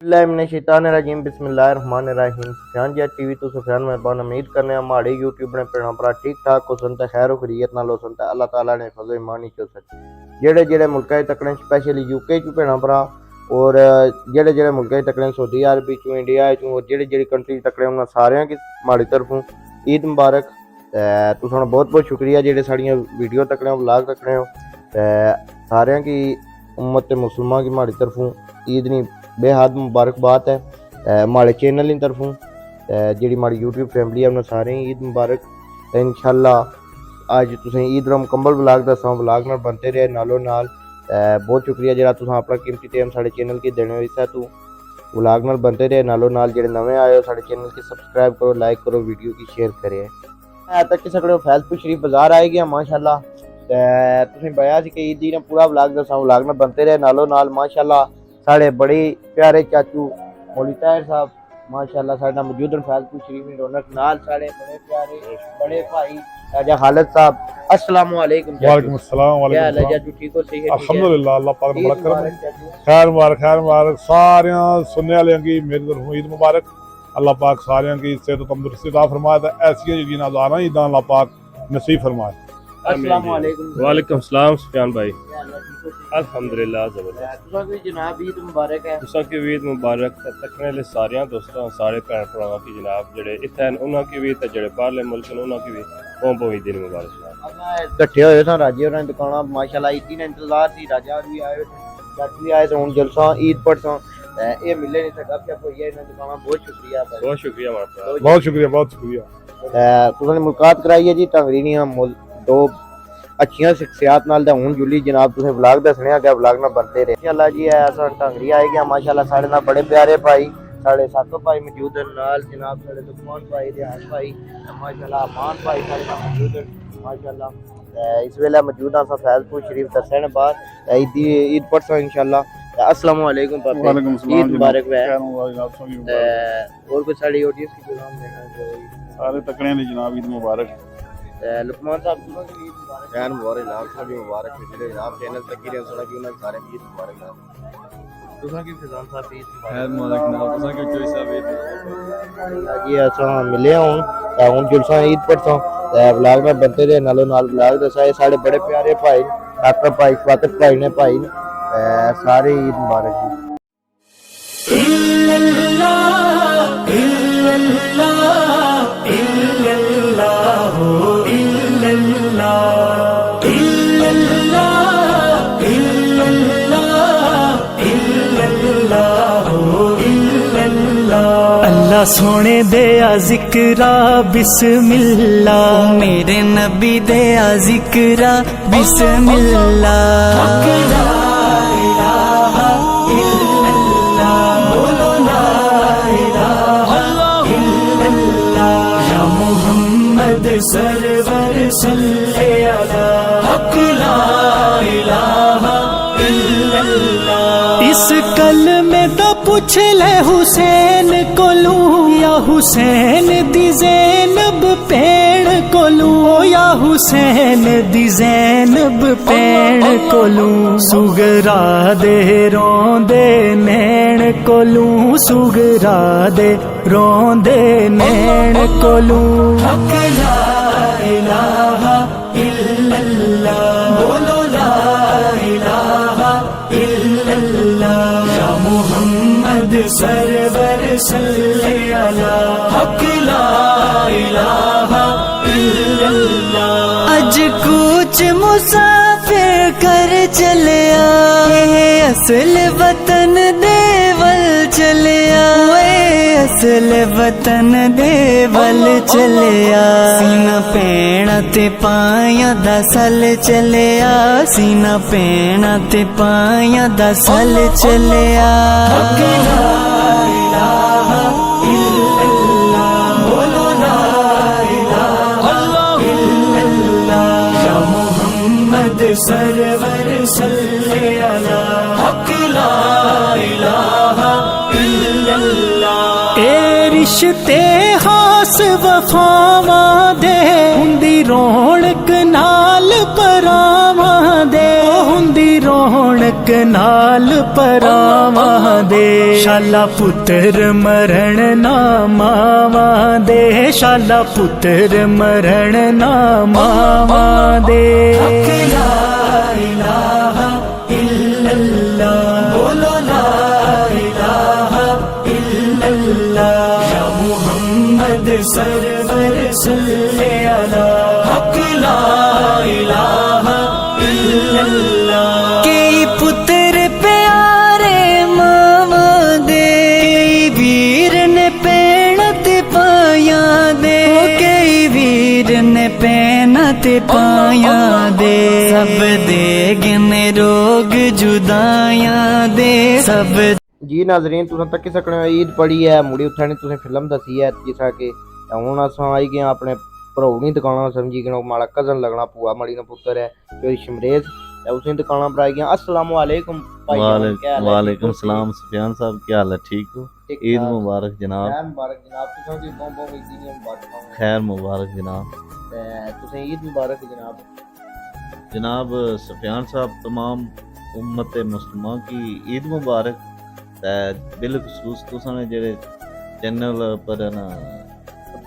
बिस्मिल्लाहिर्रहमानिर्रहीम बिस्मिल्लाहिर्रहमानिर्रहीम। सुफियान जी टीवी तो सुफियान मेहरबान उम्मीद करने हमारे यूट्यूब ने भैन भरा ठीक ठाक हो सुनता खैर खरीयत नाल हो सुनता अल्लाह ताला ने फजल ईमान ही चो सके जेड़े जेड़े मुल्क तकने स्पेशली यूके चो भैन भरा और जेड़े जेड़े मुल्क तकने सऊदी अरब चो इंडिया चो और जेड़ी जेड़ी कंट्री तकने उन्होंने सारे की माड़ी तरफों ईद मुबारक। तुसां बहुत बहुत शुक्रिया जेड़े साड़ियां वीडियो तकने हो व्लॉग तकने हो सारे की उम्मत मुसलमान की माड़ी तरफों ईद नहीं बेहद मुबारकबाद है। हमारे चैनल की तरफों जी हमारी यूट्यूब फैमिली है उन्हें सारे ईद मुबारक। इंशाल्लाह आज तुसें ईद का मुकम्मल व्लॉग दसा व्लॉग नाल बनते रहे नालों नाल। बहुत शुक्रिया जो तुम अपना कीमती टाइम साढ़े चैनल की देने इस तू व्लॉग नाल बनते रहे नालों नाल। जो नवे आए हो साढ़े चैनल की सब्सक्राइब करो लाइक करो वीडियो की शेयर करें। तक कि सकते हो फैजपुर शरीफ बाजार आए गया माशाल्लाह। तुसें बया कि ईद ने पूरा व्लॉग दसा व्लॉग नाल बनते रहे नालों नाल। माशाल्लाह साढ़े बड़े प्यारे चाचू मौलवी ताहिर साहब माशाल्लाह साडा मौजूद फैजपुर शरीफ में रौनक नाल साढ़े बड़े प्यारे बड़े भाई राजा खालिद साहब। अस्सलाम वालेकुम। वालेकुम अस्सलाम। क्या हाल है चाचू ठीक हो सही है? अल्हम्दुलिल्लाह अल्लाह पाक ने बड़ा करम खैर मुबारक सारे सुनने वाले की मेरी तरफ ईद मुबारक। अल्लाह पाक सारे की सेहत तंदुरुस्ती अता फरमाए ऐसी जी नज़ारा ईद अल्लाह पाक नसीब फरमाए। अस्सलाम वालेकुम। वालेकुम सलाम सुफियान भाई अल्हम्दुलिल्लाह ज़बरदस्त। तुसा की जनाब ईद मुबारक है। तुसा की ईद मुबारक तकने ले सारे दोस्तों सारे भैन भरावां की जनाब जेड़े इत्थे उन्हां की भी ते जेड़े बाहरले मुल्क ने उन्हां की भी बहुत ईद मुबारक। इकट्ठे होए सन राजे होरां दी दुकानां माशाल्लाह ईद दा इंतजार सी। राजा होर भी आए चाचू भी आए तो हुण जलसा ईद पड़सा ये मिले नहीं सका क्या कोई इन्हां दुकानां। बहुत शुक्रिया भाई बहुत शुक्रिया हमारा बहुत शुक्रिया। तुसां ने मुलाकात कराई है जी टंगरीनिया दो अच्छियां शख्सियात नाल दा हुण जुली जनाब। तुसें व्लॉग दसने अग्गे व्लॉग नाल बनते रहे इंशाल्लाह जी। असां टंगरी आए गया माशाल्लाह साढ़े नाल बड़े प्यारे भाई साढ़े सातों भाई मौजूद हैं नाल जनाब। साढ़े लुकमान भाई रियाज भाई माशाल्लाह अमान भाई साढ़े नाल मौजूद हैं माशाल्लाह। इस वेले मौजूद हां फैजपुर शरीफ दसने बाद ईद परसों इंशाल्लाह। अस्सलाम वालेकुम पापा। वालेकुम सलाम। ईद मुबारक है। और कोई साडी ऑडियंस की पैगाम देना जो सारे तकने ने जनाब ईद मुबारक। लुकमान साहब को ईद मुबारक। खैर मुबारक नाम से भी मुबारक है जेडे जनाब चैनल तक की सुना कि उन्हें सारे ईद मुबारक। तुसा की फैजान साहब ईद खैर मुबारक ना तुसा की चॉइस है ईद जी असा मिले हुन जुलसा ईद परसों व्लॉग में बनते रहे नालों नाल व्लॉग दसा। ये साढ़े बड़े प्यारे भाई डॉक्टर भाई स्वागत भाई ने भाई सारे ईद मुबारक जी। अल्लाह सोने दिया जिक्रा बिस्मिल्लाह मेरे नबी दिया जिक्रा बिस्मिल्लाह। सरवर सल्ले अला हक ला इलाहा इल्लल्लाह। इस कलमे दा पूछ ले हुसैन कोलू या हुसैन दी ज़ैनब भैण कोलू या हुसैन दी ज़ैनब भैण कोलू। सुगरा दे रोंदे नैण कोलू सुगरा दे रोंदे नैण कोलू। हक ला इलाहा इल्लल्लाह बोलो ला इलाहा इल्लल्लाह। या मुहम्मद सरवर सल्ले अला हक ला इलाहा इल्लल्लाह। अज कुछ मुसाफिर कर चलिया असल वतन देवल चलिया असल वतन देवल चलिया। सीना पैणा ते पाया दसल चलिया सीना पैणा ते पाया दसल चलिया। बोलो ला इलाहा इल्लल्लाह। या मुहम्मद सरवर सल्ले अला हक ला इलाहा इल्लल्लाह। ए रिश्ते खास वफावां दे हुंदी रौनक नाल परावां दे हुंदी रौनक नाल परावां दे शाला पुत्र मरण ना मावां दे शाला पुत्र मरण ना मावां दे ला इलाहा इल्लल्लाह बोलो ला इलाहा इल्लल्लाह या मुहम्मद सरवर सल्ले अला हक ला इलाहा इल्लल्लाह कई पुत्र प्यारे मावा दे कई वीर ने पैणत पाया दे कई वीर ने पैणत पाया दे सब दे गिने रोग जुदाया दे सब जी नाजरीन तुसां तक्की सकने हो ईद पढ़ी है मुड़ी उत्थानी तुसें फिल्म दसी है जिसा कि हुण असां आई गए अपने भ्राऊ दी दुकाना समझी गए माड़ा कजन लगना भूआ मड़ी दा पुत्तर है जो शमरेज उसी दुकाना पर आई गए। अस्सलाम वालेकुम वालेकुम सलाम सुफियान साहब क्या हाल है ठीक हो ईद मुबारक जनाब मुबारक जनाब तुसां दी बहुत ईद दी मुबारक खैर मुबारक जनाब तुसें ईद मुबारक जनाब सुफियान साहब तमाम उम्मत मुस्लिमा की ईद मुबारक बिलखसूस तुसां ने जेड़े चैनल पर ना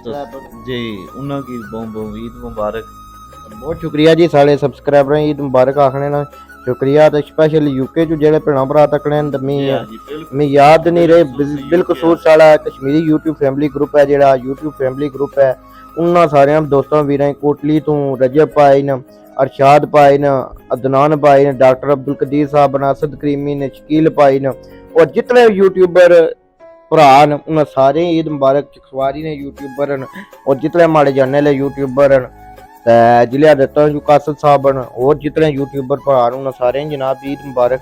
जी उन्हां की बहुत ईद मुबारक बहुत शुक्रिया जी साढ़े सब्सक्राइबर ईद मुबारक आखने ना शुक्रिया तो स्पेशल यूके चो जेड़े भैन भरा तकने मैं याद नहीं रहे बिलखसूस साढ़ा कश्मीरी यूट्यूब फैमिली ग्रुप है जेड़ा यूट्यूब फैमिली ग्रुप है उन्हां सारे दोस्तों वीरां कोटली तो रजब भाई ने अरशाद भाई ने अदनान भाई ने डॉक्टर अब्दुल कदीर साहब ने असद करीमी ने शकील भाई ने और जितने यूट्यूबर भरा न उन्हें सारे ईद मुबारक चखवारी ने यूट्यूबर न और जितने माड़े जाने ले यूट्यूबर न जिले दत्ता जो कासद साहब न और जितने यूट्यूबर भरा न उन्हें सारे जनाब ईद मुबारक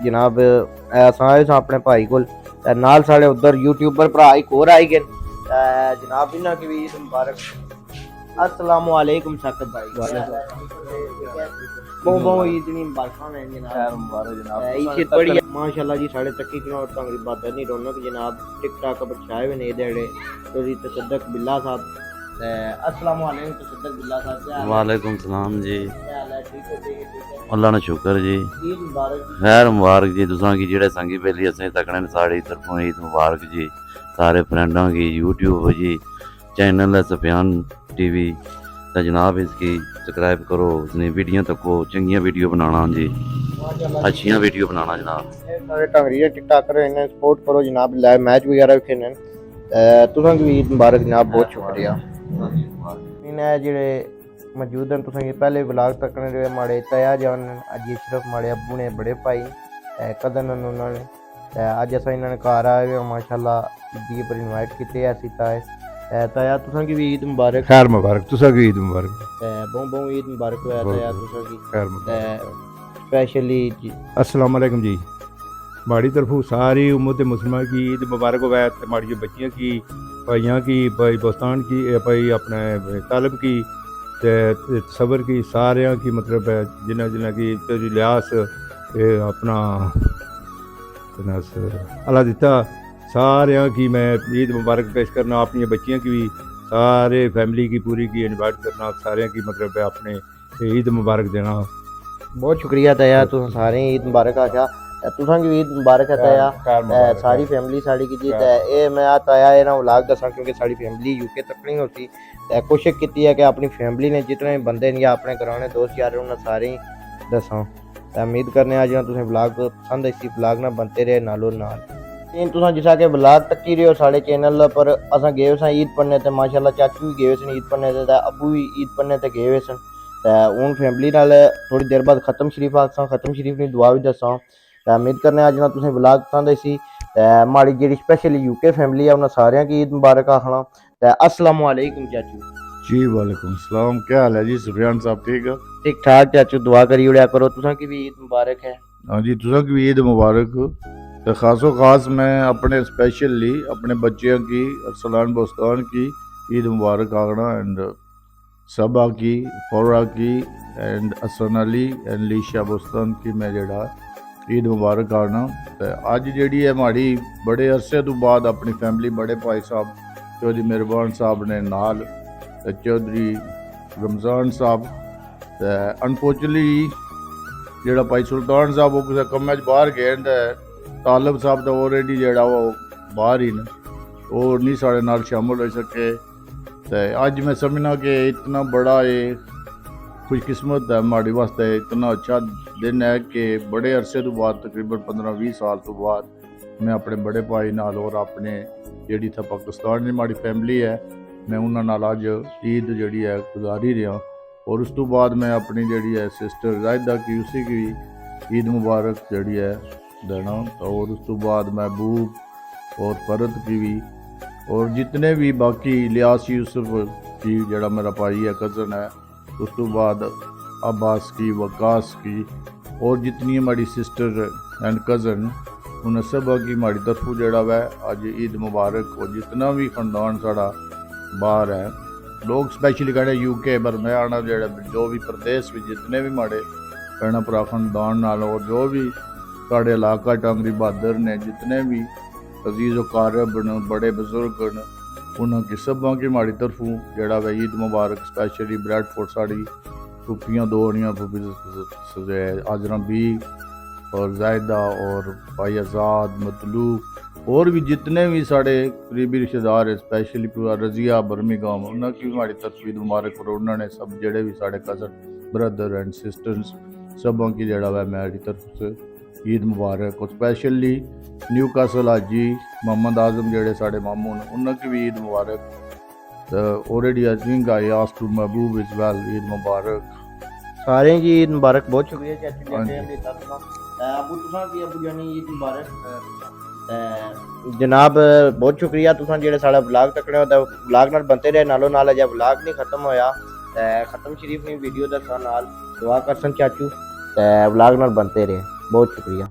जनाब आए अपने भाई को नाल साढ़े उधर यूट्यूबर भरा एक और आई गए जनाब इन्हों की भी ईद मुबारक। अस्सलाम वालेकुम साकिब भाई बहुत ईद नी मुबारकां ने जनाब मुबारक जनाब ईद बड़ी माशाल्लाह जी साढ़े तकी की और तंगरी बात नहीं रौनक जनाब टिकटॉक पर छाए हुए ने देड़े तो जी तसद्दक बिल्ला साहब अस्सलाम वालेकुम तसद्दक बिल्ला साहब वालेकुम सलाम जी क्या हाल है ठीक है अल्लाह ने शुक्र जी ईद मुबारक खैर मुबारक जी तुसां की जेड़े संगी बेली असें तकने साड़ी तरफों ईद मुबारक जी सारे फ्रेंडों की यूट्यूब जी चैनल है सुफियान टीवी तो जनाब इसकी सब्सक्राइब करो उसने वीडियो तको चंगियां वीडियो बनाना जी अच्छियां वीडियो बनाना जनाब सारे टंगरी टिकटॉकर इन्हें सपोर्ट करो जनाब लाइव मैच वगैरह भी खेलने तुसां की ईद मुबारक जनाब बहुत शुक्रिया इन्हें जेड़े मौजूद हैं तुसां की पहले ब्लॉग तकने जो माड़े तया जान अज सिर्फ माड़े अब्बू ने बड़े भाई कदन उन्होंने अज अस इन्होंने घर आए हुए माशाल्लाह ईद पर इनवाइट किए ऐसी ताए ताया तुसां की भी ईद मुबारक खैर मुबारक तुसां की ईद मुबारक बहुत ईद मुबारक होया ताया तुसां की खैर मुबारक स्पेशली अस्सलाम वालेकुम जी माड़ी तरफों सारी उम्मत मुस्लिमा की ईद मुबारक हो माड़ी बच्चियाँ की भाइयों की भाई दोस्तान की भाई अपने तालब की सबर की सारे की मतलब जिन्हें जिन्हें की लिहाज अपना अल्लाह दिता सारे की मैं ईद मुबारक पेश करना अपनी बच्चियों की भी सारे फैमिली की पूरी की इनवाइट करना सारे की मतलब अपने ईद मुबारक देना बहुत शुक्रिया ताया तुम सारे ईद मुबारक आखा तुसां की ईद मुबारक है ताया सारी फैमिली साड़ी की जी ए मैं ताया ए ना व्लॉग दसा क्योंकि साड़ी फैमिली यूके तक नहीं होती कोशिश की है कि अपनी फैमिली ने जितने बंदे या अपने घराने दोस्त यार उन्हें सारे दसा उम्मीद करने आज तुसें व्लॉग पसंद इसी व्लॉग ना बनते रहे नालों नाल तुसां जिसा के व्लॉग तक्की रहे हो साढ़े चैनल पर असां गए सन ईद पढ़ने ते माशाल्लाह चाचू भी गए सन ईद पढ़ने ते अब्बू भी ईद पढ़ने ते गए सन हूँ फैमिली नाल थोड़ी देर बाद खत्म शरीफ आसां खत्म शरीफ की दुआ भी दसा उम्मीद करने आज ना तुसें व्लॉग पसंद इसी माड़ी जी स्पेशल यूके फैमिली है उन्हें सारे की ईद मुबारक आखना अस्सलाम वालेकुम चाचू जी वालेकुम सलाम क्या हाल है जी सुफियान साहब ठीक है ठीक ठाक चाचू दुआ करी उड़िया करो तुसां की भी ईद मुबारक है हाँ जी तुसां की भी ईद मुबारक तो खासो खास मैं अपने स्पेशली अपने बच्चियों की अरसलान बोस्तान की ईद मुबारक आखना एंड सबा की फौरा की एंड असन अली एंड लीशा बोस्तान की मैं जड़ा ईद मुबारक आना तो अज जी है माड़ी बड़े अरसे तो बाद अपनी फैमिली बड़े भाई साहब चौधरी मेहरबान साहब ने नाल चौधरी रमज़ान साहब अनफॉर्चुनेटली ਜਿਹੜਾ ਭਾਈ ਸੁਲਤਾਨ ਸਾਹਿਬ ਉਹ ਕਿਸੇ ਕੰਮਾਂ 'ਚ ਬਾਹਰ ਗਏ ਨੇ ਤੇ ਤਾਲਬ ਸਾਹਿਬ ਤਾਂ ਆਲਰੇਡੀ ਜਿਹੜਾ ਉਹ ਬਾਹਰ ਹੀ ਨੇ, ਉਹ ਨਹੀਂ ਸਾਡੇ ਨਾਲ ਸ਼ਾਮਲ ਹੋ ਸਕੇ। ਤੇ ਅੱਜ ਮੈਂ ਸਮਝਣਾ کہ اتنا بڑا یہ خوش قسمت ہے ہمارے واسطے، اتنا اچھا دن ہے کہ بڑے عرصے تو بعد تقریباً 15-20 سال تو بعد میں اپنے بڑے بھائی نال اور اپنے جیڑی تھا پاکستان دی ہماری فیملی ہے، میں انہاں نال اج عید جڑی ہے گزاری رہا۔ اور اس تو بعد میں اپنی جڑی ہے سسٹر زاہدہ کی اسی کی عید مبارک جڑی ہے دینا، اور اس تو بعد محبوب اور فرد کی بھی، اور جتنے بھی باقی الیاس یوسف کی جڑا میرا بھائی ہے کزن ہے، اس تو بعد عباس کی، وقاص کی، اور جتنی ہماری سسٹر اینڈ کزن انہیں سب کی ہماری طرف جڑا ہے اج عید مبارک۔ اور جتنا بھی خاندان ساڑا باہر ہے، لوگ سپیشلی کہنے یو کے پر میں آنا جڑا جو بھی پردیس بھی جتنے بھی ہمارے بہنا پرا خاندان نال، اور جو بھی ساڑے علاقہ ٹانگری بہادر نے جتنے بھی عزیز و قارب نے بڑے بزرگ نے، انہوں کی سباں کی ہماری طرفوں جڑا ہے عید مبارک۔ سپیشلی بریڈ فورڈ ساڑی پھوپیاں دو ہونیاں، پھوپی آجرہ بی اور زاہدہ اور بھائی آزاد مطلوب، اور بھی جتنے بھی ساڑے قریبی رشتہ دار ہیں، اسپیشلی پورا رضیہ برمی گاؤں، انہوں کی ہماری طرف عید مبارک۔ اور انہوں نے سب جڑے بھی ساڑے کزن بردر اینڈ سسٹرز سبوں کی جڑا ہے میری طرف سے عید مبارک۔ اور اسپیشلی نیو کاسل حاجی محمد اعظم جڑے ساڑے ماموں نے، انہوں کی بھی عید مبارک۔ already I think I asked to محبوب as well عید مبارک۔ سارے جی عید مبارک، بہت شکریہ چاچی ہاں جی جی۔ ابو تساں کی ابو جانی عید مبارک۔ جناب بہت شکریہ تساں جڑے ساڑا ولاگ تکنے ہو، ولاگ نال بنتے رہے، نالوں نال اجا ولاگ نہیں ختم ہویا، ختم شریف نہیں ویڈیو دسا نال دعا کرسن چاچو، ولاگ نال بنتے رہے، بہت شکریہ۔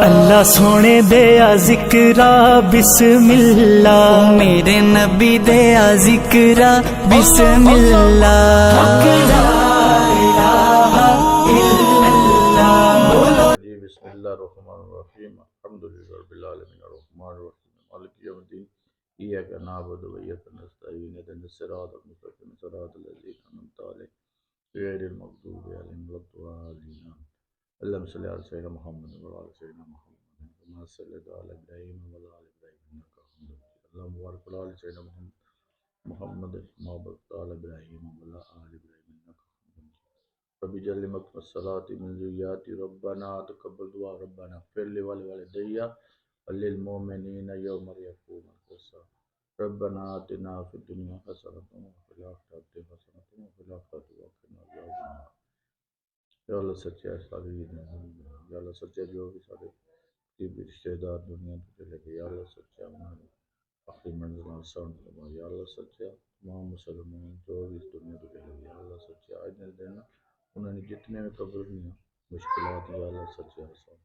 اللہ سونے دیا ذکرا بسم اللہ، میرے نبی دیا ذکرا بسم اللہ۔ جی بسم اللہ الرحمن الرحیم، الحمدللہ رب العالمین الرحمن الرحیم مالک یوم الدین، ایاک نعبد و ایاک نستعین اهدنا الصراط المستقیم صراط الذین انعمت علیہم غیر المغضوب علیہم ولا الضالین۔ اللهم صل علی سیدنا محمد وعلى آل سیدنا محمد كما صليت على ابراہیم وعلى آل ابراہیم انک حمید مجید۔ اللهم بارک علی سیدنا محمد كما باركت على ابراہیم وعلى آل ابراہیم انک حمید مجید۔ رب اجعل مقم الصلاة من ذریاتی ربنا تقبل دعا ربنا اغفر لي ولوالدي وللمؤمنين يوم يقوم الحساب۔ ربنا آتنا في الدنيا حسنة وفي الآخرة حسنة وفي الآخرة وقنا عذاب النار۔ یا اللہ سچا ہے ساری عید میں، یا اللہ سچا جو بھی سارے قریبی رشتہ دار دنیا تو چلے گئے، یا اللہ سچا انہوں نے آخری منزل آسان فرما، یا اللہ سچا تمام مسلمان جو بھی اس دنیا تو چلے گئے، یا اللہ سچا آج دن انہوں نے جتنے میں قبر ہوئی مشکلات، یا اللہ سچا آسان۔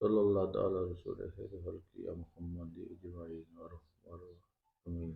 صلی اللہ تعالی رسول خیر خلق یا محمد اجمعین اور امین۔